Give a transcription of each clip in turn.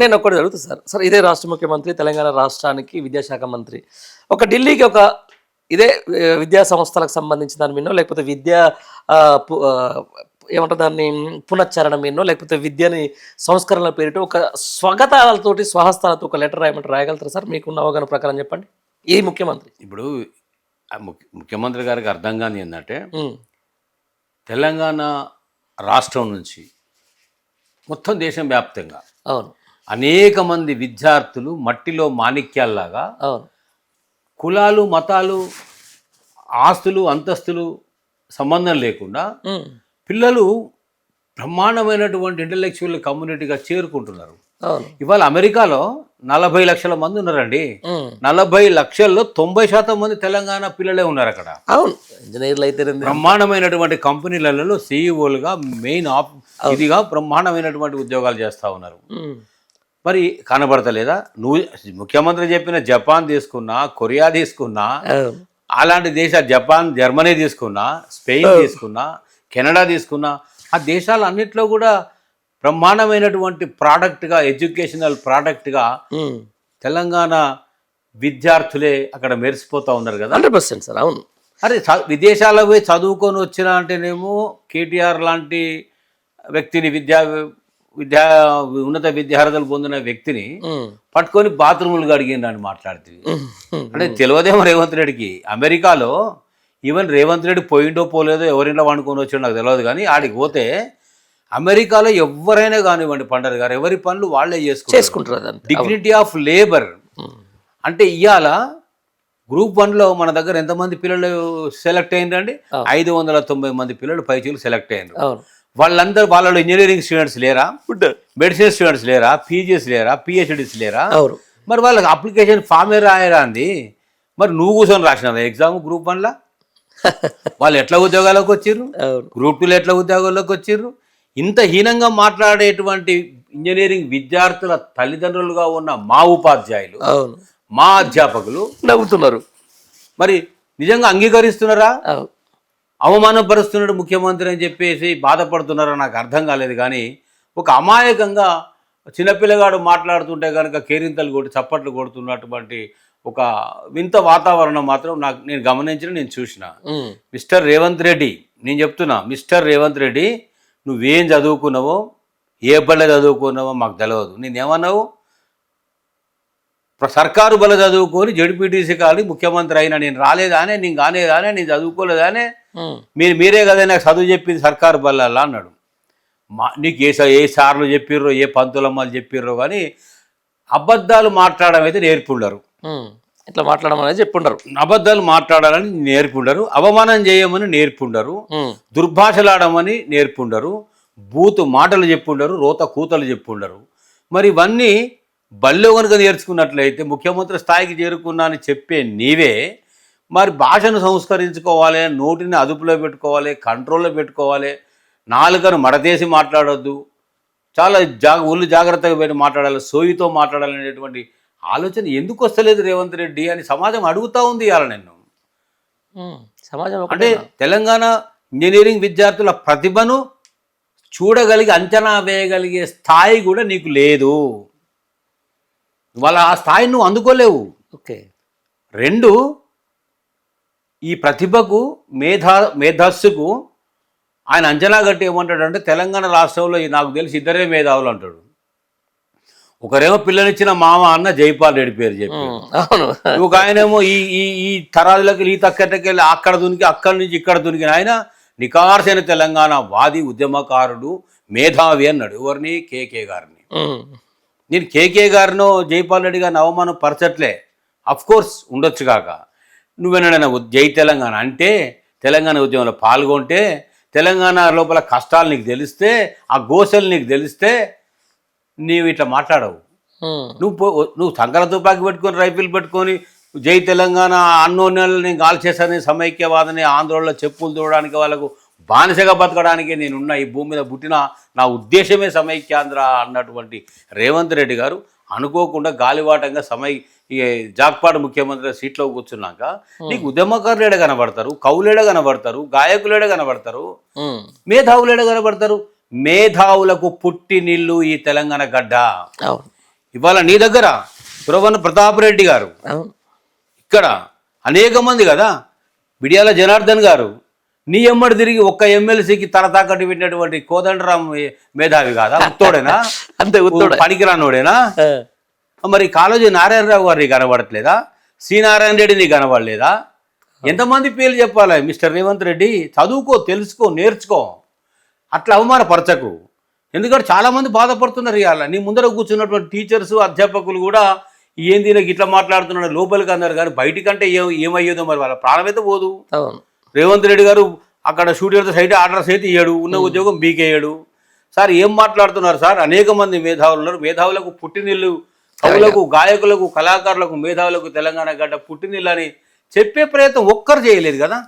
నేను ఒక్కటి అడుగుతా సార్ ఇదే రాష్ట్ర ముఖ్యమంత్రి తెలంగాణ రాష్ట్రానికి విద్యాశాఖ మంత్రి ఒక ఢిల్లీకి ఒక ఇదే విద్యా సంస్థలకు సంబంధించిన దాని మీనో లేకపోతే విద్యా ఏమంటారు దాన్ని పునశ్చరణ మీనో లేకపోతే విద్యని సంస్కరణల పేరిట ఒక స్వగతాలతోటి స్వహస్తాలతో ఒక లెటర్ రాయమంటే రాయగలుగుతారు సార్ మీకున్న అవగాహన ప్రకారం చెప్పండి ఈ ముఖ్యమంత్రి ఇప్పుడు ముఖ్యమంత్రి గారికి అర్థం కాని ఏంటంటే తెలంగాణ రాష్ట్రం నుంచి మొత్తం దేశం వ్యాప్తంగా అవును అనేక మంది విద్యార్థులు మట్టిలో మాణిక్యాల్లాగా అవును కులాలు మతాలు ఆస్తులు అంతస్తులు సంబంధం లేకుండా పిల్లలు బ్రహ్మాండమైనటువంటి ఇంటలెక్చువల్ కమ్యూనిటీగా చేరుకుంటున్నారు. ఇవాళ అమెరికాలో 40 లక్షల మంది ఉన్నారండి. 40 లక్షల్లో 90% మంది తెలంగాణ పిల్లలే ఉన్నారు అక్కడ. ఇంజనీర్లు అయితే బ్రహ్మాండమైనటువంటి కంపెనీలలో సీఈఓలుగా మెయిన్ ఇదిగా బ్రహ్మాండమైనటువంటి ఉద్యోగాలు చేస్తూ ఉన్నారు. మరి కనబడతలేదా? నువ్వు ముఖ్యమంత్రి చెప్పిన జపాన్ తీసుకున్నా, కొరియా తీసుకున్నా, అలాంటి దేశాలు జపాన్ జర్మనీ తీసుకున్నా, స్పెయిన్ తీసుకున్నా, కెనడా తీసుకున్నా, ఆ దేశాలన్నింటిలో కూడా బ్రహ్మాండమైనటువంటి ప్రోడక్ట్గా ఎడ్యుకేషనల్ ప్రోడక్ట్గా తెలంగాణ విద్యార్థులే అక్కడ మెరిసిపోతూ ఉన్నారు కదా. 100% సార్. అవును. అరే విదేశాల్లో పోయి చదువుకొని వచ్చినా అంటేనేమో కేటీఆర్ లాంటి వ్యక్తిని ఉన్నత విద్యార్హతలు పొందిన వ్యక్తిని పట్టుకొని బాత్రూములు అడిగిందని మాట్లాడుతుంది. అంటే తెలియదేమో రేవంత్ రెడ్డికి. అమెరికాలో ఈవెన్ రేవంత్ రెడ్డి పోయిండో పోలేదో ఎవరింట్లో వండుకొని వచ్చాడో నాకు తెలియదు, కానీ ఆడికి పోతే అమెరికాలో ఎవరైనా కానివ్వండి పండర్ గారు ఎవరి పనులు వాళ్ళే చేసుకుంటారు. Dignity of labour. అంటే ఇవాళ గ్రూప్ 1లో మన దగ్గర ఎంతమంది పిల్లలు సెలెక్ట్ అయ్యిందండి? 590 మంది పిల్లలు పైచీలు సెలెక్ట్ అయ్యారు. వాళ్ళందరూ వాళ్ళలో ఇంజనీరింగ్ స్టూడెంట్స్ లేరా? మెడిసిన్ స్టూడెంట్స్ లేరా? పీజీస్ లేరా? పిహెచ్డీస్ లేరా? మరి వాళ్ళకి అప్లికేషన్ ఫామే రాయరా అంది. మరి నువ్వు కూర్చొని రాసినావు ఎగ్జామ్ గ్రూప్ 1లో? వాళ్ళు ఎట్లా ఉద్యోగాలకు వచ్చిర్రు? గ్రూప్ 2లో ఎట్లా ఉద్యోగాల్లోకి వచ్చిర్రు? ఇంత హీనంగా మాట్లాడేటువంటి ఇంజనీరింగ్ విద్యార్థుల తల్లిదండ్రులుగా ఉన్న మా ఉపాధ్యాయులు, మా అధ్యాపకులు నవ్వుతున్నారు. మరి నిజంగా అంగీకరిస్తున్నారా? అవమానపరుస్తున్నాడు ముఖ్యమంత్రి అని చెప్పేసి బాధపడుతున్నారో నాకు అర్థం కాలేదు. కానీ ఒక అమాయకంగా చిన్నపిల్లగాడు మాట్లాడుతుంటే కనుక కేరింతలు కొట్టి చప్పట్లు కొడుతున్నటువంటి ఒక వింత వాతావరణం మాత్రం నేను గమనించిన, నేను చూసిన. మిస్టర్ రేవంత్ రెడ్డి, నేను చెప్తున్నా, మిస్టర్ రేవంత్ రెడ్డి, నువ్వేం చదువుకున్నావో, ఏ బళ్ళ చదువుకున్నావో మాకు తెలియదు. నేనేమన్నావు? సర్కారు బల చదువుకొని జడ్పీటీసీ కాదు ముఖ్యమంత్రి అయినా నేను రాలేదానే, నేను కానేదానే, నేను చదువుకోలేదానే, మీరే కదా నాకు చదువు చెప్పింది సర్కారు బల్ల అన్నాడు. నీకు ఏ సార్లు చెప్పిర్రో, ఏ పంతులమ్మలు చెప్పిర్రో, కానీ అబద్ధాలు మాట్లాడడం అయితే నేర్పుండరు. ఇట్లా మాట్లాడమని చెప్పుండరు. అబద్ధాలు మాట్లాడాలని నేర్పుండరు, అవమానం చేయమని నేర్పుండరు, దుర్భాషలాడమని నేర్పుండరు, బూతు మాటలు చెప్పుండరు, రోత కూతలు చెప్పుండరు. మరి ఇవన్నీ బల్లో కనుక నేర్చుకున్నట్లయితే ముఖ్యమంత్రి స్థాయికి చేరుకున్నా అని చెప్పే నీవే మరి భాషను సంస్కరించుకోవాలి, నోటిని అదుపులో పెట్టుకోవాలి, కంట్రోల్లో పెట్టుకోవాలి, నాలుకను మడతేసి మాట్లాడొద్దు, చాలా ఒళ్ళు జాగ్రత్తగా పెట్టి మాట్లాడాలి, సోయితో మాట్లాడాలనేటువంటి ఆలోచన ఎందుకు వస్తలేదు రేవంత్ రెడ్డి అని సమాజం అడుగుతూ ఉంది. ఇవాళ నేను సమాజం అంటే తెలంగాణ ఇంజనీరింగ్ విద్యార్థుల ప్రతిభను చూడగలిగి అంచనా వేయగలిగే స్థాయి కూడా నీకు లేదు. వాళ్ళ ఆ స్థాయిని నువ్వు అందుకోలేవు. ఓకే. 2, ఈ ప్రతిభకు మేధస్సుకు ఆయన అంచనా గట్టి ఏమంటాడంటే తెలంగాణ రాష్ట్రంలో నాకు తెలిసి 2 మేధావులు అంటాడు. ఒకరేమో పిల్లనిచ్చిన మామ అన్న జైపాల్ రెడ్డి పేరు చెప్పి, ఒక ఆయనేమో ఈ తరాదులకి ఈ తక్కటకెళ్ళి అక్కడ దునికి, అక్కడి నుంచి ఇక్కడ దునికిన ఆయన నికార్సైన తెలంగాణ వాది, ఉద్యమకారుడు, మేధావి అన్నాడు. ఎవరిని? కేకే గారిని. నేను కేకే గారినో జైపాల్ రెడ్డి గారిని అవమానం పరచట్లే, అఫ్కోర్స్ ఉండొచ్చు కాక. నువ్వేనా జై తెలంగాణ అంటే, తెలంగాణ ఉద్యమంలో పాల్గొంటే, తెలంగాణ లోపల కష్టాలు నీకు తెలిస్తే, ఆ గోసలు నీకు తెలిస్తే నీవు ఇట్లా మాట్లాడవు. నువ్వు సంకల తుపాకి పెట్టుకొని, రైఫిల్ పెట్టుకొని జై తెలంగాణ అన్నోన్నెలు నేను కాల్చేసాను, సమైక్యవాదని ఆంధ్రలో చెప్పులు చూడడానికి, వాళ్ళకు బానిసగా బతకడానికి నేనున్న ఈ భూమి మీద పుట్టిన నా ఉద్దేశమే సమైక్యాంధ్ర అన్నటువంటి రేవంత్ రెడ్డి గారు అనుకోకుండా గాలివాటంగా జాక్పాడు ముఖ్యమంత్రి సీట్లో కూర్చున్నాక నీకు ఉద్యమకారులేడ కనబడతారు, కవులేడ కనబడతారు, గాయకులేడ కనబడతారు, మేధావులేడ కనబడతారు. మేధావులకు పుట్టి నిల్లు ఈ తెలంగాణ గడ్డ. ఇవాళ నీ దగ్గర సురవణ ప్రతాప్ రెడ్డి గారు, అవును ఇక్కడ అనేక మంది కదా, బిడియాల జనార్దన్ గారు, నీ ఎమ్మడి తిరిగి ఒక్క ఎమ్మెల్సీకి తల తాకట్టు పెట్టినటువంటి కోదండరామ్ మేధావి కాదా? ఉత్తోడేనా? అంతే ఉత్తోడే. పనికిరానోడేనా? మరి కాళోజీ నారాయణరావు గారు నీకు కనబడట్లేదా? సి నారాయణ రెడ్డి నీకు కనబడలేదా? ఎంతమంది పేర్లు చెప్పాలి? మిస్టర్ రేవంత్ రెడ్డి, చదువుకో, తెలుసుకో, నేర్చుకో, అట్లా అవమానపరచకు. ఎందుకంటే చాలామంది బాధపడుతున్నారు. ఇవాళ నీ ముందర కూర్చున్నటువంటి టీచర్స్, అధ్యాపకులు కూడా ఏంది నాకు ఇట్లా మాట్లాడుతున్నాడు లోపలికి అన్నారు, కానీ బయటికంటే ఏమయ్యేదో మరి వాళ్ళ ప్రాణమైతే పోదు. అవును. రేవంత్ రెడ్డి గారు అక్కడ షూటింగ్ సైట్ ఆర్డర్స్ అయితే ఇయ్యాడు, ఉన్న ఉద్యోగం బీకేయడు. సార్ ఏం మాట్లాడుతున్నారు సార్? అనేక మంది మేధావులు ఉన్నారు. మేధావులకు పుట్టినిల్లు, కవులకు, గాయకులకు, కళాకారులకు, మేధావులకు తెలంగాణ గడ్డ పుట్టినిల్లు అని చెప్పే ప్రయత్నం ఒక్కరు చేయలేదు కదా.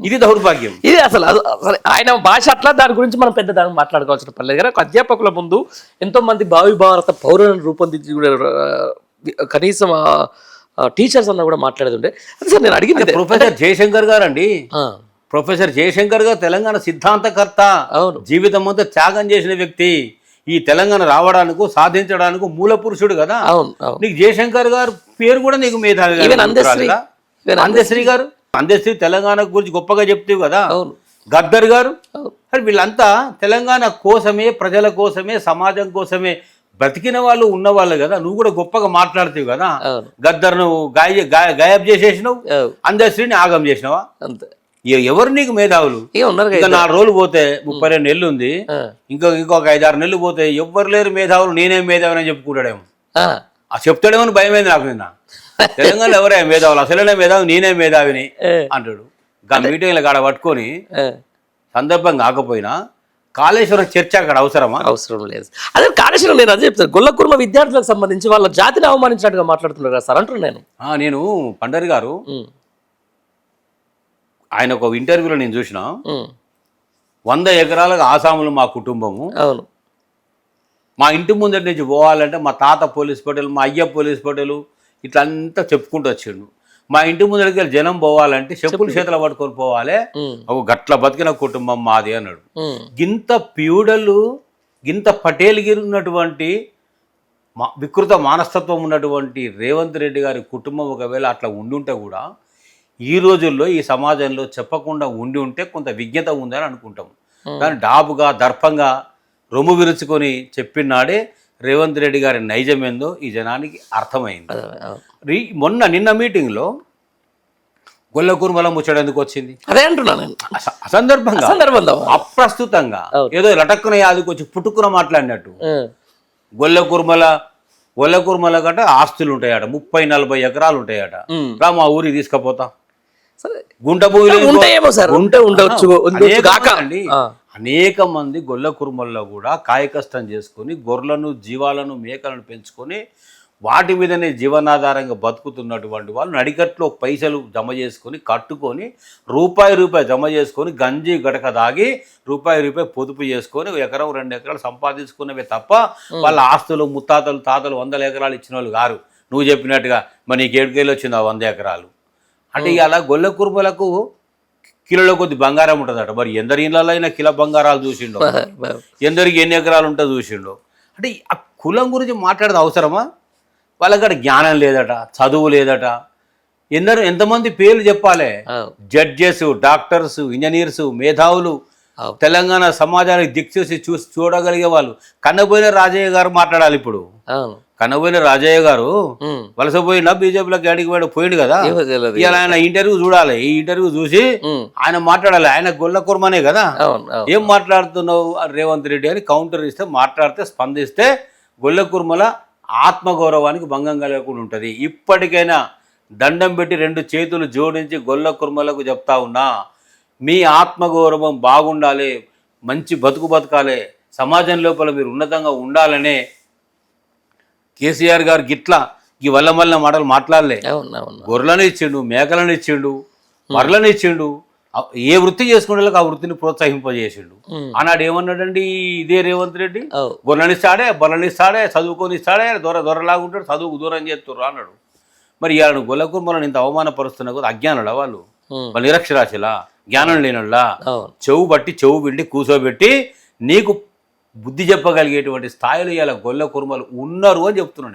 ఇది దౌర్భాగ్యం. ఇది అసలు ఆయన భాష అట్లా, దాని గురించి మనం పెద్ద దాన్ని మాట్లాడుకోవాల్సిన పని లేదు. కానీ ఒక అధ్యాపకుల ముందు ఎంతో మంది భావి భారత పౌరులను రూపొందించి కూడా కనీసం టీచర్స్ అన్న కూడా మాట్లాడేది ఉండే. అది సార్ నేను అడిగింది ప్రొఫెసర్ జయశంకర్ గారు అండి. ప్రొఫెసర్ జయశంకర్ గారు తెలంగాణ సిద్ధాంతకర్త, అవును, జీవితం అంతా త్యాగం చేసిన వ్యక్తి. ఈ తెలంగాణ రావడానికి, సాధించడానికి మూల పురుషుడు కదా. అవును, అవును. నీకు జయశంకర్ గారు పేరు కూడా నీకు మేధావి. అందశ్రీ గారు, అందశ్రీ తెలంగాణ గురించి గొప్పగా చెప్తావు కదా. గద్దర్ గారు, వీళ్ళంతా తెలంగాణ కోసమే, ప్రజల కోసమే, సమాజం కోసమే బ్రతికిన వాళ్ళు, ఉన్నవాళ్ళు కదా. నువ్వు కూడా గొప్పగా మాట్లాడుతావు కదా. గద్దర్ నువ్వు గాయబ్ చేసేసినావు, అందశ్రీని ఆగం చేసినావా? అంతే. ఎవరు నీకు మేధావులు? ఇంకా 4 రోజులు పోతే 32 నెలలు ఉంది, ఇంకొక 5-6 నెలలు పోతే ఎవ్వరు లేరు మేధావులు, నేనేం మేధావుని అని చెప్పుకుంటాడేమో. చెప్తాడేమో అని భయమైంది నాకు. నిన్న తెలంగాణ ఎవరే మేధావులు? అసలనే మేధావి నేనే మేధావిని అంటాడు. మీటింగ్ల కాడ పట్టుకొని సందర్భం కాకపోయినా కాళేశ్వరం చర్చ అక్కడ అవసరమా? అవసరం లేదు. అదే కాళేశ్వరం, నేను అదే చెప్తాను. గొల్లకుర్మ విద్యార్థులకు సంబంధించి వాళ్ళ జాతిని అవమానించినట్టుగా మాట్లాడుతున్నారు కదా సార్ అంటున్నాను నేను. పండరి గారు ఆయన ఒక ఇంటర్వ్యూలో నేను చూసిన, 100 ఎకరాలకు ఆసాములు మా కుటుంబము, అవును, మా ఇంటి ముందటి నుంచి పోవాలంటే మా తాత పోలీస్ పటేలు, మా అయ్య పోలీస్ పటేలు, ఇట్లా అంతా చెప్పుకుంటూ వచ్చిండు. మా ఇంటి ముందరికి వెళ్ళి జనం పోవాలంటే చెప్పులు చేతులు పట్టుకొని పోవాలి, ఒక గట్ల బతికిన కుటుంబం మాది అన్నాడు. గింత ప్యూడలు, గింత పటేల్గిరి ఉన్నటువంటి వికృత మానస్తత్వం ఉన్నటువంటి రేవంత్ రెడ్డి గారి కుటుంబం ఒకవేళ అట్లా ఉండుంటే కూడా ఈ రోజుల్లో ఈ సమాజంలో చెప్పకుండా ఉండి ఉంటే కొంత విజ్ఞత ఉందని అనుకుంటాం. కానీ డాబుగా, దర్పంగా రొమ్ము విరుచుకొని చెప్పినాడే రేవంత్ రెడ్డి గారి నైజం ఏందో ఈ జనానికి అర్థమైంది. నిన్న మీటింగ్లో గొల్లకుర్మల ముచ్చట ఎందుకు వచ్చింది? అదే అంటున్నాను. అసందర్భంగా, అప్రస్తుతంగా, ఏదో లటక్కున యాదికి వచ్చి పుట్టుకున మాట్లాడినట్టు. గొల్లకుర్మల గట ఆస్తులు ఉంటాయట, 30-40 ఎకరాలు ఉంటాయట. రా మా ఊరికి తీసుకపోతా. గుంట భూమిలో అనేక మంది గొల్ల కుర్మల్లో కూడా కాయకష్టం చేసుకొని గొర్రెలను, జీవాలను, మేకలను పెంచుకొని వాటి మీదనే జీవనాధారంగా బతుకుతున్నటువంటి వాళ్ళు నడికట్లో పైసలు జమ చేసుకొని, కట్టుకొని, రూపాయి జమ చేసుకొని, గంజి గడక దాగి రూపాయి పొదుపు చేసుకొని 1 ఎకరం 2 ఎకరాలు సంపాదించుకున్నవే తప్ప వాళ్ళ ఆస్తులు ముత్తాతలు, తాతలు 100 ఎకరాలు ఇచ్చిన వాళ్ళు గారు. నువ్వు చెప్పినట్టుగా మరి నీకు 7 కేళ్ళు వచ్చింది 100 ఎకరాలు అంటే. ఇలా గొల్ల కుర్మలకు కిలోల కొద్ది బంగారం ఉంటుందట. మరి ఎందరి ఇళ్ళలో అయినా కిలో బంగారాలు చూసిండో, ఎందరికి ఎన్ని ఎకరాలు ఉంటుందో చూసిండో. అంటే ఆ కులం గురించి మాట్లాడేది అవసరమా? వాళ్ళక్కడ జ్ఞానం లేదట, చదువు లేదట. ఎంతమంది పేర్లు చెప్పాలి? జడ్జెస్, డాక్టర్స్, ఇంజనీర్స్, మేధావులు, తెలంగాణ సమాజానికి దిక్చూసి చూడగలిగే వాళ్ళు. కన్నబోయిన రాజయ్య గారు మాట్లాడాలి ఇప్పుడు. కన్నబోయిన రాజయ్య గారు వలసపోయినా బీజేపీలోకి అడిగి పోయిండు కదా. ఇలా ఆయన ఇంటర్వ్యూ చూడాలి. ఈ ఇంటర్వ్యూ చూసి ఆయన మాట్లాడాలి. ఆయన గొల్ల కుర్మనే కదా. ఏం మాట్లాడుతున్నావు రేవంత్ రెడ్డి అని కౌంటర్ ఇస్తే, మాట్లాడితే, స్పందిస్తే గొల్ల కుర్మల ఆత్మగౌరవానికి భంగం కలగకుండా ఉంటుంది. ఇప్పటికైనా దండం పెట్టి 2 చేతులు జోడించి గొల్ల కుర్మలకు చెప్తా ఉన్నా, మీ ఆత్మగౌరవం బాగుండాలి, మంచి బతకాలి, సమాజం లోపల మీరు ఉన్నతంగా ఉండాలనే కేసీఆర్ గారు గిట్లా ఈ వల్ల మాటలు మాట్లాడలే. గొర్రెలను ఇచ్చిండు, మేకలను ఇచ్చిండు, మరలను ఇచ్చిండు. ఏ వృత్తి చేసుకునే ఆ వృత్తిని ప్రోత్సహింపజేసిండు. ఆనాడు ఏమన్నాడండి ఇదే రేవంత్ రెడ్డి? గొర్రెనిస్తాడే, బర్రెనిస్తాడే, చదువుకొని ఇస్తాడే, దొరలాగుంటాడు, చదువుకు దూరం చేస్తుర్రు అన్నాడు. మరి ఇవాళ గొల్లకుర్మలను ఇంత అవమానపరుస్తున్నా కూడా అజ్ఞానులా వాళ్ళు నిరక్షరాశిలా, జ్ఞానం లేనులా? చెవు బట్టి చెవు పిండి కూసోబెట్టి నీకు బుద్ధి చెప్పగలిగేటువంటి స్థాయిలో ఇలా గొల్ల కుర్మలు ఉన్నారు అని చెప్తున్నాను.